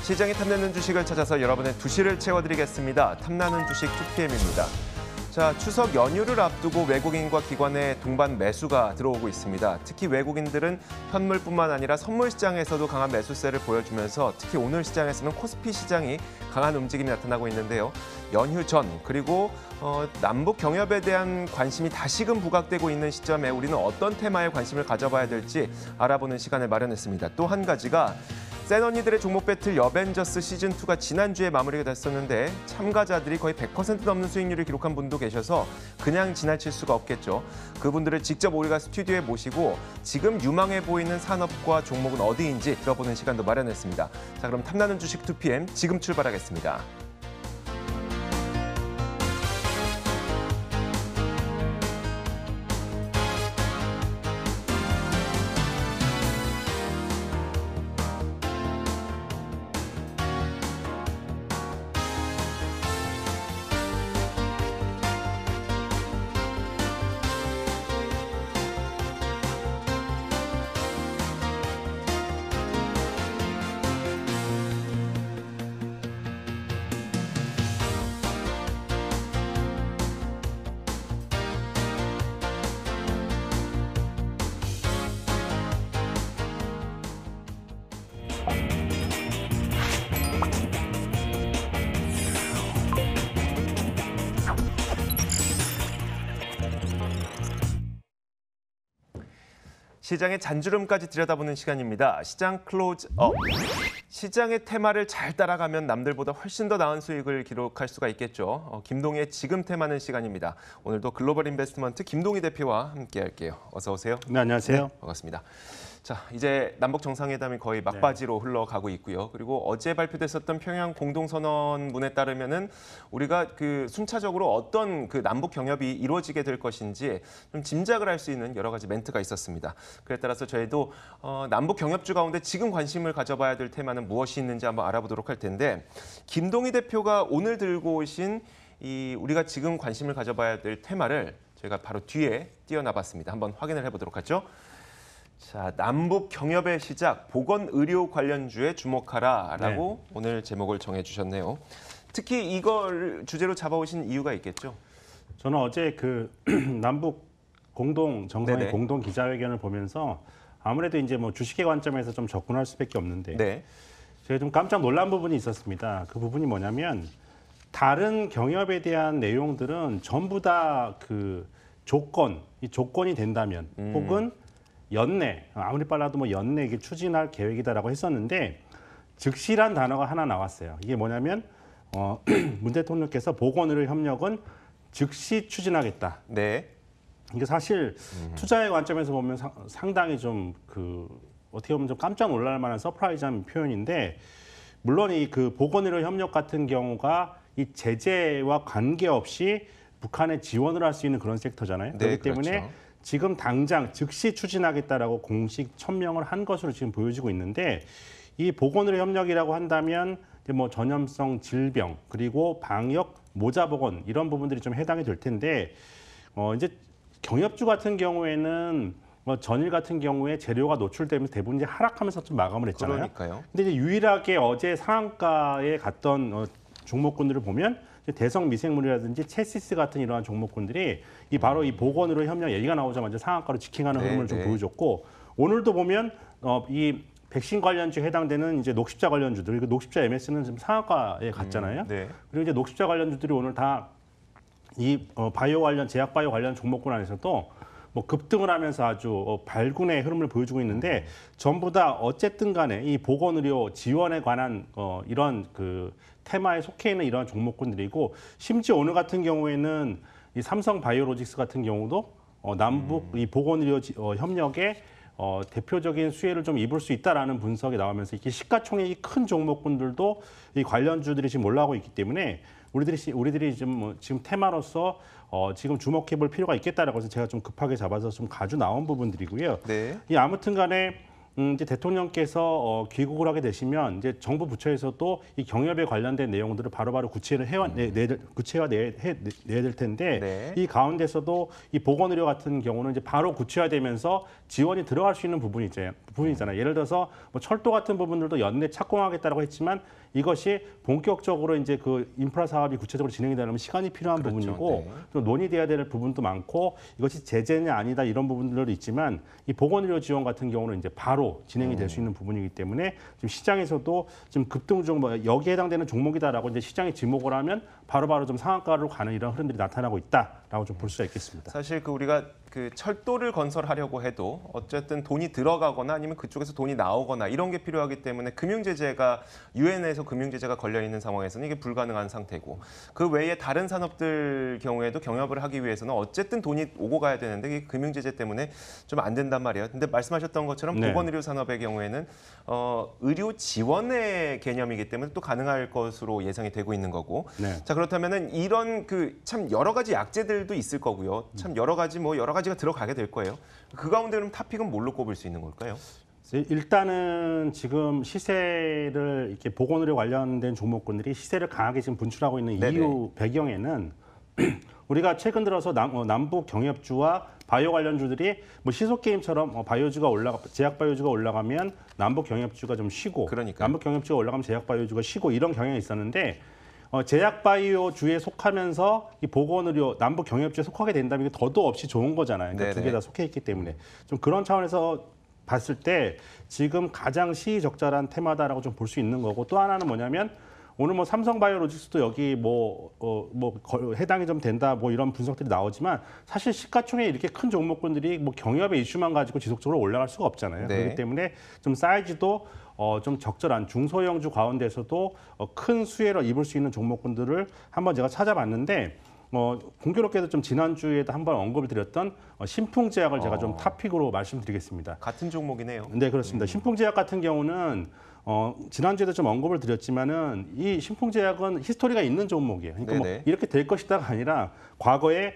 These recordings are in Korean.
시장이 탐내는 주식을 찾아서 여러분의 2시를 채워드리겠습니다. 탐나는 주식 2PM입니다. 자, 추석 연휴를 앞두고 외국인과 기관의 동반 매수가 들어오고 있습니다. 특히 외국인들은 현물뿐만 아니라 선물 시장에서도 강한 매수세를 보여주면서 특히 오늘 시장에서는 코스피 시장이 강한 움직임이 나타나고 있는데요. 연휴 전 그리고 남북 경협에 대한 관심이 다시금 부각되고 있는 시점에 우리는 어떤 테마에 관심을 가져봐야 될지 알아보는 시간을 마련했습니다. 또 한 가지가 센 언니들의 종목 배틀 여벤져스 시즌2가 지난주에 마무리가 됐었는데 참가자들이 거의 100% 넘는 수익률을 기록한 분도 계셔서 그냥 지나칠 수가 없겠죠. 그분들을 직접 우리가 스튜디오에 모시고 지금 유망해 보이는 산업과 종목은 어디인지 들어보는 시간도 마련했습니다. 자, 그럼 탐나는 주식 2PM 지금 출발하겠습니다. 시장의 잔주름까지 들여다보는 시간입니다. 시장 클로즈업. 시장의 테마를 잘 따라가면 남들보다 훨씬 더 나은 수익을 기록할 수가 있겠죠. 김동희의 지금 테마는 시간입니다. 오늘도 글로벌 인베스트먼트 김동희 대표와 함께할게요. 어서 오세요. 네, 안녕하세요. 네, 반갑습니다. 자, 이제 남북 정상회담이 거의 막바지로 흘러가고 있고요. 그리고 어제 발표됐었던 평양 공동선언문에 따르면은 우리가 그 순차적으로 어떤 그 남북 경협이 이루어지게 될 것인지 좀 짐작을 할 수 있는 여러 가지 멘트가 있었습니다. 그에 따라서 저희도 남북 경협주 가운데 지금 관심을 가져봐야 될 테마는 무엇이 있는지 한번 알아보도록 할 텐데 김동희 대표가 오늘 들고 오신 이 우리가 지금 관심을 가져봐야 될 테마를 저희가 바로 뒤에 띄워놔봤습니다. 한번 확인을 해보도록 하죠. 자, 남북 경협의 시작, 보건의료 관련주에 주목하라라고 네. 오늘 제목을 정해주셨네요. 특히 이걸 주제로 잡아오신 이유가 있겠죠? 저는 어제 그 남북 공동 정상의 공동 기자회견을 보면서 아무래도 이제 뭐 주식의 관점에서 좀 접근할 수밖에 없는데 네. 제가 좀 깜짝 놀란 부분이 있었습니다. 그 부분이 뭐냐면 다른 경협에 대한 내용들은 전부 다 그 이 조건이 된다면 혹은 연내, 아무리 빨라도 뭐 연내 이게 추진할 계획이다라고 했었는데 즉시란 단어가 하나 나왔어요. 이게 뭐냐면 문 대통령께서 보건의료 협력은 즉시 추진하겠다. 네. 이게 사실 투자의 관점에서 보면 상당히 좀 어떻게 보면 좀 깜짝 놀랄 만한 서프라이즈한 표현인데 물론 이 그 보건의료 협력 같은 경우가 이 제재와 관계없이 북한에 지원을 할 수 있는 그런 섹터잖아요. 네, 그렇기 때문에 그렇죠. 지금 당장 즉시 추진하겠다라고 공식 천명을 한 것으로 지금 보여지고 있는데 이 보건의료 협력이라고 한다면 뭐 전염성 질병 그리고 방역 모자 보건 이런 부분들이 좀 해당이 될 텐데 이제 경협주 같은 경우에는 전일 같은 경우에 재료가 노출되면서 대부분 이제 하락하면서 좀 마감을 했잖아요. 그러니까요. 근데 이제 유일하게 어제 상한가에 갔던 종목군들을 보면 대성 미생물이라든지 체시스 같은 이러한 종목군들이 바로 이 보건의료 협력 얘기가 나오자마자 상한가로 지킹하는 흐름을 좀 보여줬고 오늘도 보면 이 백신 관련주에 해당되는 이제 녹십자 관련주들 그리고 녹십자 MS는 지금 상한가에 갔잖아요. 네. 그리고 이제 녹십자 관련주들이 오늘 다 이 바이오 관련 제약 바이오 관련 종목군 안에서도 뭐 급등을 하면서 아주 발군의 흐름을 보여주고 있는데 전부 다 어쨌든 간에 이 보건의료 지원에 관한 이런 그 테마에 속해 있는 이러한 종목군들이고 심지어 오늘 같은 경우에는 이 삼성 바이오로직스 같은 경우도 남북 이 보건의료 협력에 대표적인 수혜를 좀 입을 수 있다라는 분석이 나오면서 이렇게 시가총액이 큰 종목군들도 이 관련주들이 지금 올라오고 있기 때문에 우리들이 지금 테마로서 지금 주목해볼 필요가 있겠다라고 해서 제가 좀 급하게 잡아서 좀 가져 나온 부분들이고요. 네. 이 아무튼간에 이제 대통령께서 귀국을 하게 되시면 이제 정부 부처에서도 이 경협에 관련된 내용들을 바로바로 구체화내야 될 텐데 네. 이 가운데서도 이 보건의료 같은 경우는 이제 바로 구체화되면서 지원이 들어갈 수 있는 부분이잖아요. 예를 들어서 뭐 철도 같은 부분들도 연내 착공하겠다고 했지만 이것이 본격적으로 이제 그 인프라 사업이 구체적으로 진행이 되려면 시간이 필요한 그렇죠. 부분이고 네. 또 논의돼야 될 부분도 많고 이것이 제재냐 아니다 이런 부분들도 있지만 이 보건의료 지원 같은 경우는 이제 바로 진행이 될 수 있는 부분이기 때문에 지금 시장에서도 지금 급등 종목 여기에 해당되는 종목이다라고 이제 시장이 지목을 하면 바로바로 좀 상한가로 가는 이런 흐름들이 나타나고 있다라고 좀 볼 수가 있겠습니다. 사실 그 우리가 그 철도를 건설하려고 해도 어쨌든 돈이 들어가거나 아니면 그쪽에서 돈이 나오거나 이런 게 필요하기 때문에 금융제재가 유엔에서 금융제재가 걸려 있는 상황에서는 이게 불가능한 상태고 그 외에 다른 산업들 경우에도 경협을 하기 위해서는 어쨌든 돈이 오고 가야 되는데 이게 금융제재 때문에 좀 안 된단 말이에요. 근데 말씀하셨던 것처럼 네. 보건의료 산업의 경우에는 의료 지원의 개념이기 때문에 또 가능할 것으로 예상이 되고 있는 거고. 네. 자 그렇다면은 이런 그 참 여러 가지 약재들도 있을 거고요. 참 여러 가지가 들어가게 될 거예요. 그 가운데 그럼 탑픽은 뭘로 꼽을 수 있는 걸까요? 일단은 지금 시세를 이렇게 보건의료 관련된 종목군들이 시세를 강하게 지금 분출하고 있는 네네. 이유 배경에는 우리가 최근 들어서 남북 경협주와 바이오 관련주들이 뭐 시소 게임처럼 바이오주가 제약 바이오주가 올라가면 남북 경협주가 좀 쉬고 그러니까요. 남북 경협주가 올라가면 제약 바이오주가 쉬고 이런 경향이 있었는데 제약 바이오주에 속하면서 이 보건의료 남북 경협주에 속하게 된다면 이게 더도 없이 좋은 거잖아요. 그러니까 두 개 다 속해 있기 때문에 좀 그런 차원에서 봤을 때 지금 가장 시의적절한 테마다라고 좀 볼 수 있는 거고 또 하나는 뭐냐면 오늘 뭐 삼성바이오로직스도 여기 해당이 좀 된다 뭐 이런 분석들이 나오지만 사실 시가총액 이렇게 큰 종목군들이 뭐 경협의 이슈만 가지고 지속적으로 올라갈 수가 없잖아요. 네. 그렇기 때문에 좀 사이즈도 좀 적절한 중소형주 가운데서도 큰 수혜를 입을 수 있는 종목군들을 한번 제가 찾아봤는데 공교롭게도 좀 지난주에도 한번 언급을 드렸던 신풍제약을 제가 좀 탑픽으로 말씀드리겠습니다. 같은 종목이네요. 네, 그렇습니다. 신풍제약 같은 경우는 지난주에도 좀 언급을 드렸지만은 이 신풍제약은 히스토리가 있는 종목이에요. 그러니까 뭐 네네. 이렇게 될 것이다가 아니라 과거에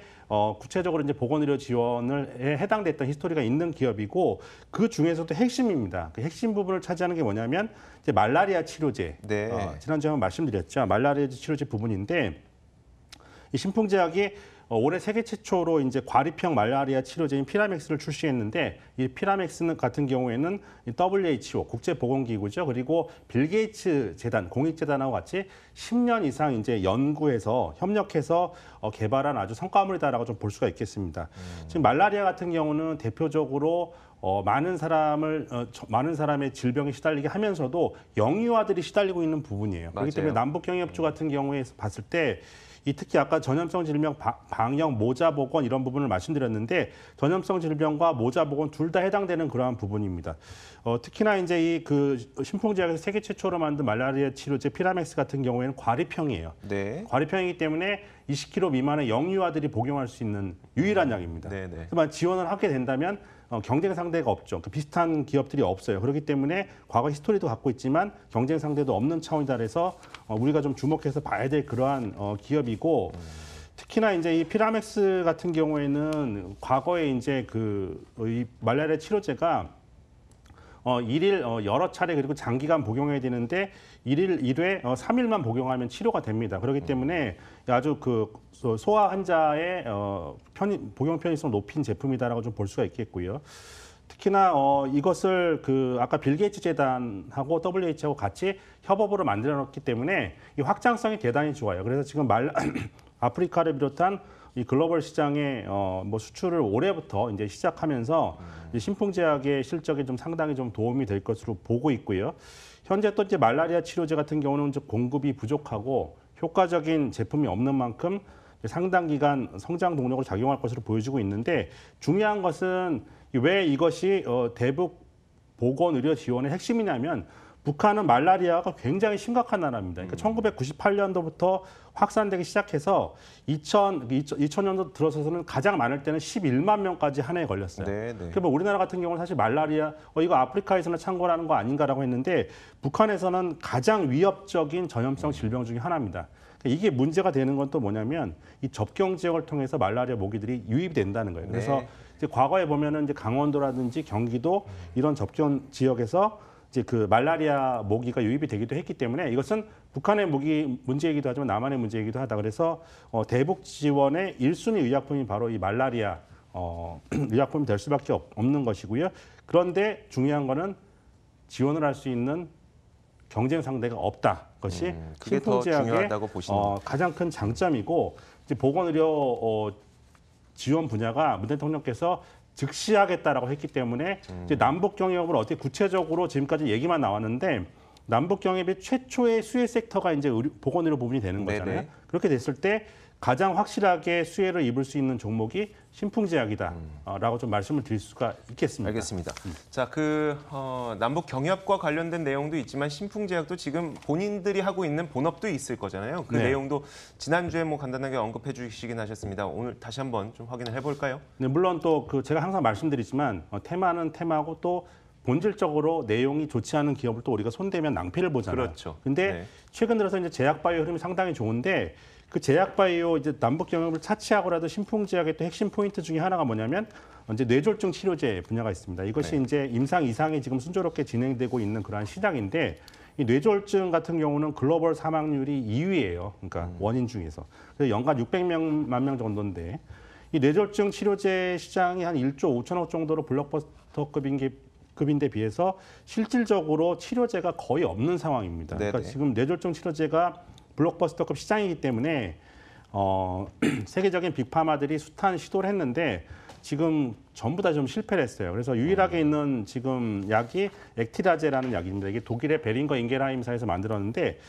구체적으로 이제 보건의료 지원을 해당됐던 히스토리가 있는 기업이고 그 중에서도 핵심입니다. 그 핵심 부분을 차지하는 게 뭐냐면 이제 말라리아 치료제. 네. 지난주에 한번 말씀드렸죠. 말라리아 치료제 부분인데 이 신풍제약이 올해 세계 최초로 이제 과립형 말라리아 치료제인 피라맥스를 출시했는데 이 피라맥스 같은 경우에는 이 WHO 국제보건기구죠. 그리고 빌 게이츠 재단 공익재단하고 같이 10년 이상 이제 연구해서 협력해서 개발한 아주 성과물이다라고 좀 볼 수가 있겠습니다. 지금 말라리아 같은 경우는 대표적으로 많은 사람의 질병에 시달리게 하면서도 영유아들이 시달리고 있는 부분이에요. 그렇기 때문에 남북 경협주 같은 경우에 봤을 때 특히 아까 전염성 질병 방역 모자보건 이런 부분을 말씀드렸는데 전염성 질병과 모자보건 둘 다 해당되는 그러한 부분입니다. 특히나 이제 이 그 신풍제약에서 세계 최초로 만든 말라리아 치료제 피라맥스 같은 경우에는 과립형이에요. 네. 과립형이기 때문에 20kg 미만의 영유아들이 복용할 수 있는 유일한 약입니다. 네네. 하지만 지원을 하게 된다면 경쟁 상대가 없죠. 그 비슷한 기업들이 없어요. 그렇기 때문에 과거 히스토리도 갖고 있지만 경쟁 상대도 없는 차원이다 그래서 우리가 좀 주목해서 봐야 될 그러한 기업이고 특히나 이제 이 피라맥스 같은 경우에는 과거에 이제 이 말라리아 치료제가 일일 여러 차례 그리고 장기간 복용해야 되는데 일일 1회 3일만 복용하면 치료가 됩니다. 그렇기 때문에 아주 그 소아 환자의 복용 편의성 높인 제품이다라고 좀 볼 수가 있겠고요. 특히나 이것을 아까 빌 게이츠 재단하고 WH하고 같이 협업으로 만들어 놓기 때문에 이 확장성이 대단히 좋아요. 그래서 지금 아프리카를 비롯한 이 글로벌 시장의 수출을 올해부터 이제 시작하면서 이 신풍제약의 실적에 좀 상당히 좀 도움이 될 것으로 보고 있고요. 현재 또 이제 말라리아 치료제 같은 경우는 공급이 부족하고 효과적인 제품이 없는 만큼 상당 기간 성장 동력으로 작용할 것으로 보여지고 있는데 중요한 것은 왜 이것이 대북 보건의료 지원의 핵심이냐면 북한은 말라리아가 굉장히 심각한 나라입니다. 그러니까 1998년도부터 확산되기 시작해서 2000년도 들어서서는 가장 많을 때는 11만 명까지 한 해에 걸렸어요. 그러면 우리나라 같은 경우는 사실 말라리아 이거 아프리카에서는 창궐하는 거 아닌가라고 했는데 북한에서는 가장 위협적인 전염성 질병 중에 하나입니다. 이게 문제가 되는 건 또 뭐냐면 이 접경 지역을 통해서 말라리아 모기들이 유입이 된다는 거예요. 그래서 이제 과거에 보면은 이제 강원도라든지 경기도 이런 접경 지역에서 이제 그 말라리아 모기가 유입이 되기도 했기 때문에 이것은 북한의 모기 문제이기도 하지만 남한의 문제이기도 하다. 그래서 대북 지원의 1순위 의약품이 바로 이 말라리아 의약품이 될 수밖에 없는 것이고요. 그런데 중요한 거는 지원을 할 수 있는 경쟁 상대가 없다. 것이 그게 더 중요하다고 보시는 가장 큰 장점이고 이제 보건의료 지원 분야가 문 대통령께서 즉시 하겠다라고 했기 때문에 이제 남북 경협을 어떻게 구체적으로 지금까지 얘기만 나왔는데 남북 경협의 최초의 수혜 섹터가 이제 보건의료 부분이 되는 거잖아요. 네네. 그렇게 됐을 때 가장 확실하게 수혜를 입을 수 있는 종목이 신풍제약이다라고 좀 말씀을 드릴 수가 있겠습니다. 알겠습니다. 자, 남북 경협과 관련된 내용도 있지만 신풍제약도 지금 본인들이 하고 있는 본업도 있을 거잖아요. 그 네. 내용도 지난주에 뭐 간단하게 언급해 주시긴 하셨습니다. 오늘 다시 한번 좀 확인을 해볼까요? 네, 물론 또 제가 항상 말씀드리지만 테마는 테마고 또 본질적으로 내용이 좋지 않은 기업을 또 우리가 손대면 낭패를 보잖아요. 그렇죠. 근데 네. 최근 들어서 이제 제약바이오 흐름이 상당히 좋은데 그 제약바이오 이제 남북 경협을 차치하고라도 신풍제약의 또 핵심 포인트 중에 하나가 뭐냐면 이제 뇌졸중 치료제 분야가 있습니다. 이것이 네. 이제 임상 이상이 지금 순조롭게 진행되고 있는 그러한 시장인데 이 뇌졸중 같은 경우는 글로벌 사망률이 2위예요. 그러니까 원인 중에서. 그래서 연간 600만 명 정도인데 이 뇌졸중 치료제 시장이 한 1조 5천억 정도로 블록버스터급인데 비해서 실질적으로 치료제가 거의 없는 상황입니다. 그러니까 네네. 지금 뇌졸중 치료제가 블록버스터급 시장이기 때문에 세계적인 빅파마들이 숱한 시도를 했는데 지금 전부 다 좀 실패를 했어요. 그래서 유일하게 있는 지금 약이 액티라제라는 약입니다. 이게 독일의 베링거 인겔하임사에서 만들었는데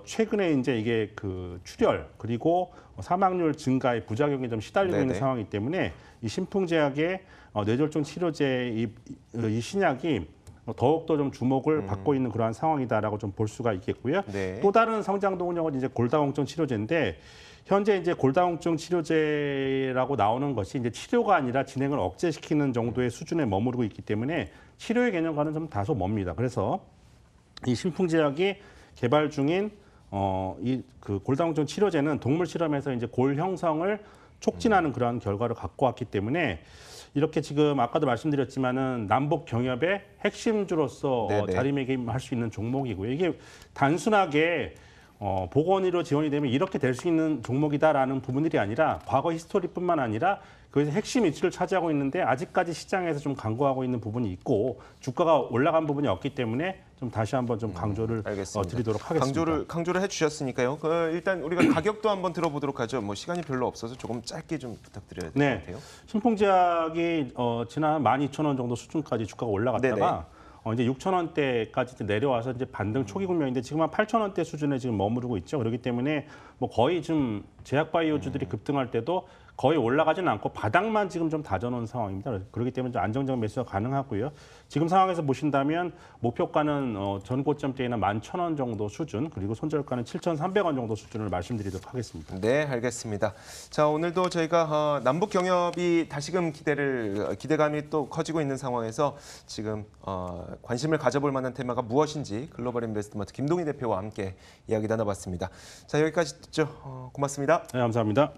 최근에 이제 이게 그 출혈 그리고 사망률 증가의 부작용이 좀 시달리고 네네. 있는 상황이기 때문에 이 신풍제약의 뇌졸중 치료제 이 신약이 더욱더 좀 주목을 받고 있는 그러한 상황이다라고 좀 볼 수가 있겠고요. 네. 또 다른 성장 동력은 이제 골다공증 치료제인데 현재 이제 골다공증 치료제라고 나오는 것이 이제 치료가 아니라 진행을 억제시키는 정도의 수준에 머무르고 있기 때문에 치료의 개념과는 좀 다소 멉니다. 그래서 이 신풍제약이 개발 중인 이 그 골다공증 치료제는 동물 실험에서 이제 골 형성을 촉진하는 그러한 결과를 갖고 왔기 때문에 이렇게 지금 아까도 말씀드렸지만은 남북 경협의 핵심주로서 네네. 자리매김할 수 있는 종목이고요. 이게 단순하게 보건의료 지원이 되면 이렇게 될 수 있는 종목이다라는 부분들이 아니라 과거 히스토리뿐만 아니라 그래서 핵심 위치를 차지하고 있는데 아직까지 시장에서 좀 간과하고 있는 부분이 있고 주가가 올라간 부분이 없기 때문에 좀 다시 한번 좀 강조를 드리도록 하겠습니다. 강조를 해주셨으니까요. 일단 우리가 가격도 한번 들어보도록 하죠. 뭐 시간이 별로 없어서 조금 짧게 좀 부탁드려야 될 것 같아요. 신풍제약이 지난 12,000원 정도 수준까지 주가가 올라갔다가 이제 6,000원대까지 내려와서 이제 반등 초기 국면인데 지금 한 8,000원대 수준에 지금 머무르고 있죠. 그렇기 때문에 뭐 거의 좀 제약바이오주들이 급등할 때도 거의 올라가지는 않고 바닥만 지금 좀 다져놓은 상황입니다. 그렇기 때문에 좀 안정적 매수가 가능하고요. 지금 상황에서 보신다면 목표가는 전 고점대에는 11,000원 정도 수준 그리고 손절가는 7,300원 정도 수준을 말씀드리도록 하겠습니다. 네, 알겠습니다. 자, 오늘도 저희가 남북 경협이 다시금 기대감이 또 커지고 있는 상황에서 지금 관심을 가져볼 만한 테마가 무엇인지 글로벌 인베스트먼트 김동희 대표와 함께 이야기 나눠봤습니다. 자, 여기까지 듣죠. 고맙습니다. 네, 감사합니다.